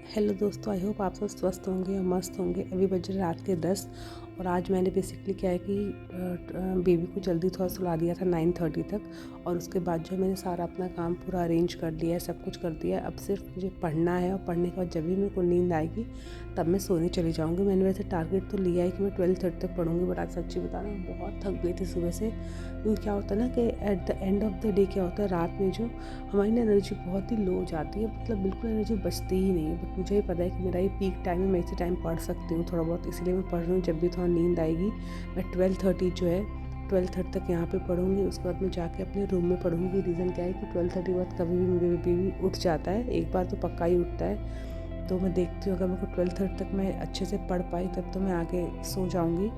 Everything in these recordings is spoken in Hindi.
हेलो दोस्तों, आई होप आप सब स्वस्थ होंगे और मस्त होंगे। अभी बज रहे रात के 10 और आज मैंने बेसिकली क्या है कि बेबी को जल्दी थोड़ा सुला दिया था 9:30 तक। और उसके बाद जो मैंने सारा अपना काम पूरा अरेंज कर लिया है, सब कुछ कर दिया है। अब सिर्फ मुझे पढ़ना है और पढ़ने के बाद जब भी मेरे को नींद आएगी तब मैं सोने चली जाऊँगी। मैंने वैसे टारगेट तो लिया है कि मैं 12:30 तक पढ़ूँगी, बट आज सच्ची बता रही हूँ बहुत थक गई थी सुबह से। क्योंकि क्या होता है ना कि at the end of the day क्या होता है, रात में जो हमारी ना एनर्जी बहुत ही लो हो जाती है, मतलब बिल्कुल एनर्जी बचती ही नहीं है। बट मुझे ही पता है कि मेरा ये पीक टाइम है, मैं इसी टाइम पढ़ सकती हूँ थोड़ा बहुत, इसलिए मैं पढ़ रही हूँ। जब भी थोड़ा नींद आएगी मैं 12:30 जो है 12:30 तक यहाँ पे पढ़ूँगी। उसके बाद मैं जाके अपने रूम में पढ़ूँगी। रीज़न क्या है कि 12:30 के बाद कभी भी मेरा बेबी उठ जाता है, एक बार तो पक्का ही उठता है। तो मैं देखती हूँ अगर मेरे को 12:30 तक मैं अच्छे से पढ़ पाई तब तो मैं आगे सो जाऊँगी,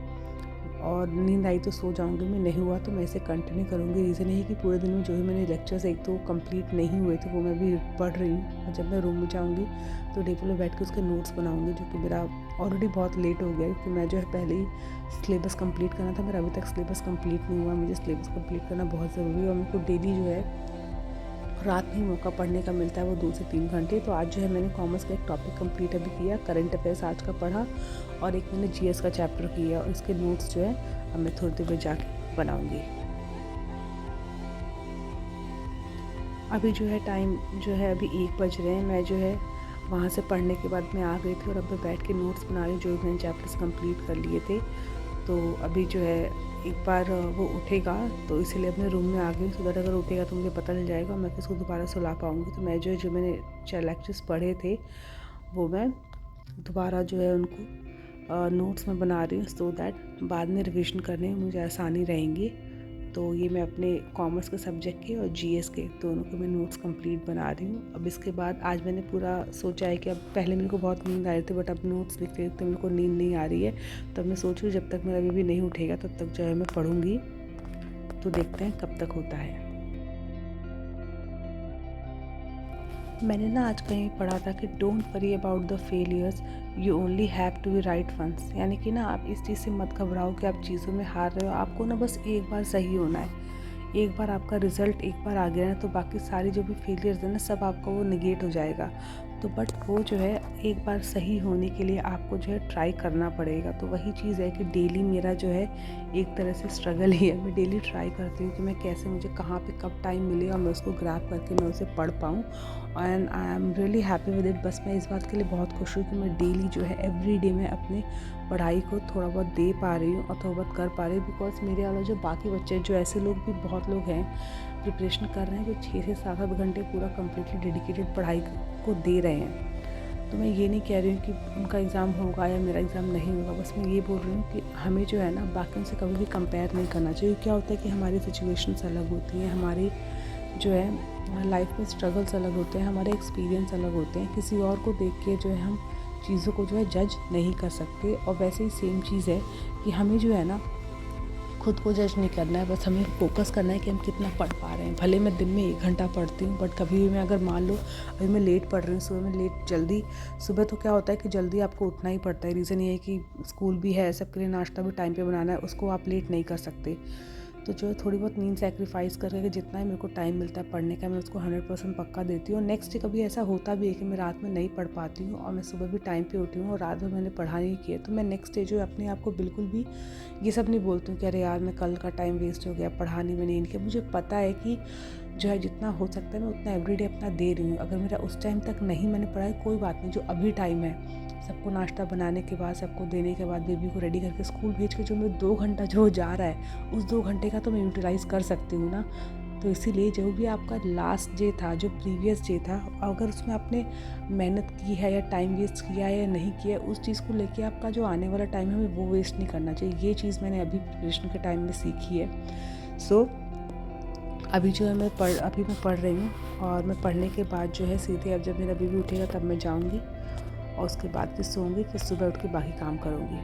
और नींद आई तो सो जाऊँगी। मैं नहीं हुआ तो मैं इसे कंटिन्यू करूँगी। रीज़न ये है कि पूरे दिन में जो भी मैंने लेक्चर्स एक तो कंप्लीट नहीं हुए थे वो मैं भी पढ़ रही हूँ, और जब मैं रूम में जाऊँगी तो टेबल में बैठ के उसके नोट्स बनाऊँगी, जो कि मेरा ऑलरेडी बहुत लेट हो गया है। क्योंकि मैं जो है पहले ही सिलेबस कंप्लीट करना था, मेरा अभी तक सिलेबस कंप्लीट नहीं हुआ। मुझे सिलेबस कंप्लीट करना बहुत ज़रूरी है, और मेरे को डेली जो है रात में ही मौका पढ़ने का मिलता है, वो 2 से 3 घंटे। तो आज जो है मैंने कॉमर्स का एक टॉपिक कंप्लीट अभी किया, करंट अफेयर्स आज का पढ़ा, और एक मैंने जीएस का चैप्टर किया, और इसके नोट्स जो है अब मैं थोड़ी देर में जाके बनाऊंगी। अभी जो है टाइम जो है अभी 1 बज रहे हैं। मैं जो है वहाँ से पढ़ने के बाद मैं आ गई थी, और अब मैं बैठ के नोट्स बना रही हूँ जो मैंने चैप्टर्स कंप्लीट कर लिए थे। तो अभी जो है एक बार वो उठेगा तो इसीलिए अपने रूम में आ गई, सो दैट अगर उठेगा तो मुझे पता चल जाएगा, मैं उसको दोबारा सुला पाऊँगी। तो मैं जो मैंने 4 लेक्चर्स पढ़े थे वो मैं दोबारा जो है उनको नोट्स में बना रही हूँ, सो दैट बाद में रिवीजन करने में मुझे आसानी रहेंगी। तो ये मैं अपने कॉमर्स के सब्जेक्ट के और जीएस के दोनों के मैं नोट्स कंप्लीट बना रही हूँ। अब इसके बाद आज मैंने पूरा सोचा है कि अब पहले मेरे को बहुत नींद आ रही थी, बट अब नोट्स लिखते लिखते मेरे को नींद नहीं आ रही है। तब मैं सोच रही हूँ जब तक मेरा बेबी नहीं उठेगा तब तक जो है मैं पढ़ूँगी। तो देखते हैं कब तक होता है। मैंने ना आज कहीं पढ़ा था कि don't worry about the failures, you only have to be right once. यानी कि ना आप इस चीज़ से मत घबराओ कि आप चीज़ों में हार रहे हो, आपको ना बस एक बार सही होना है। एक बार आपका रिज़ल्ट एक बार आ गया ना तो बाकी सारी जो भी फेलियर्स है ना सब आपका वो निगेट हो जाएगा। तो बट वो जो है एक बार सही होने के लिए आपको जो है ट्राई करना पड़ेगा। तो वही चीज़ है कि डेली मेरा जो है एक तरह से स्ट्रगल ही है। मैं डेली ट्राई करती हूँ कि मैं कैसे, मुझे कहाँ पे कब टाइम मिले और मैं उसको ग्रैब करके मैं उसे पढ़ पाऊँ, and I am really happy with it. बस मैं इस बात के लिए बहुत खुश हूँ कि मैं डेली जो है एवरी डे मैं अपने पढ़ाई को थोड़ा बहुत दे पा रही हूँ और थोड़ा बहुत कर पा रही हूँ। बिकॉज मेरे अलावा जो बाकी बच्चे, जो ऐसे लोग भी बहुत लोग हैं प्रिपरेशन कर रहे हैं, जो 6 से 7 घंटे पूरा कम्प्लीटली डेडिकेटेड पढ़ाई को दे रहे हैं। तो मैं ये नहीं कह रही हूँ कि उनका एग्ज़ाम होगा या मेरा एग्ज़ाम नहीं होगा, बस मैं ये बोल रही हूँ कि हमें जो है ना बाकियों से कभी भी कंपेयर नहीं करना चाहिए। क्या होता है कि हमारी सिचुएशंस अलग होती हैं, हमारी जो है लाइफ में स्ट्रगल्स अलग होते हैं, हमारे एक्सपीरियंस अलग होते हैं। किसी और को देख के जो है हम चीज़ों को जो है जज नहीं कर सकते। और वैसे ही सेम चीज़ है कि हमें जो है ना खुद को जज नहीं करना है, बस हमें फोकस करना है कि हम कितना पढ़ पा रहे हैं। भले मैं दिन में 1 घंटा पढ़ती हूँ, बट कभी भी मैं अगर मान लो अभी मैं लेट पढ़ रही हूँ, सुबह में लेट जल्दी, सुबह तो क्या होता है कि जल्दी आपको उठना ही पड़ता है। रीज़न ये है कि स्कूल भी है, सबके लिए नाश्ता भी टाइम पे बनाना है, उसको आप लेट नहीं कर सकते। तो जो है थोड़ी बहुत नींद सेक्रीफाइस करके जितना ही मेरे को टाइम मिलता है पढ़ने का, मैं उसको 100% पक्का देती हूँ। नेक्स्ट डे कभी ऐसा होता भी है कि मैं रात में नहीं पढ़ पाती हूँ और मैं सुबह भी टाइम पे उठी हूँ और रात में मैंने पढ़ा नहीं किया, तो मैं नेक्स्ट डे जो है अपने आप को बिल्कुल भी ये सब नहीं बोलती हूँ कि अरे यार मैं कल का टाइम वेस्ट हो गया, पढ़ा नहीं, मैंने इनके। मुझे पता है कि जो है जितना हो सकता है मैं उतना एवरीडे अपना दे रही हूँ। अगर मेरा उस टाइम तक नहीं मैंने पढ़ा है कोई बात नहीं, जो अभी टाइम है, सबको नाश्ता बनाने के बाद, सबको देने के बाद, बेबी को रेडी करके स्कूल भेज के जो मेरे 2 घंटा जो जा रहा है, उस 2 घंटे का तो मैं यूटिलाइज़ कर सकती हूँ ना। तो इसीलिए जो भी आपका लास्ट डे था, जो प्रीवियस डे था, अगर उसमें आपने मेहनत की है या टाइम वेस्ट किया है या नहीं किया है, उस चीज़ को लेके आपका जो आने वाला टाइम है हमें वो वेस्ट नहीं करना चाहिए। ये चीज़ मैंने अभी प्रिपरेशन के टाइम में सीखी है। सो अभी जो है मैं पढ़ रही हूँ, और मैं पढ़ने के बाद जो है सीधे अब जब मेरा बेबी उठेगा तब मैं जाऊँगी, और उसके बाद फिर सोऊंगी, फिर सुबह उठ के बाकी काम करूँगी।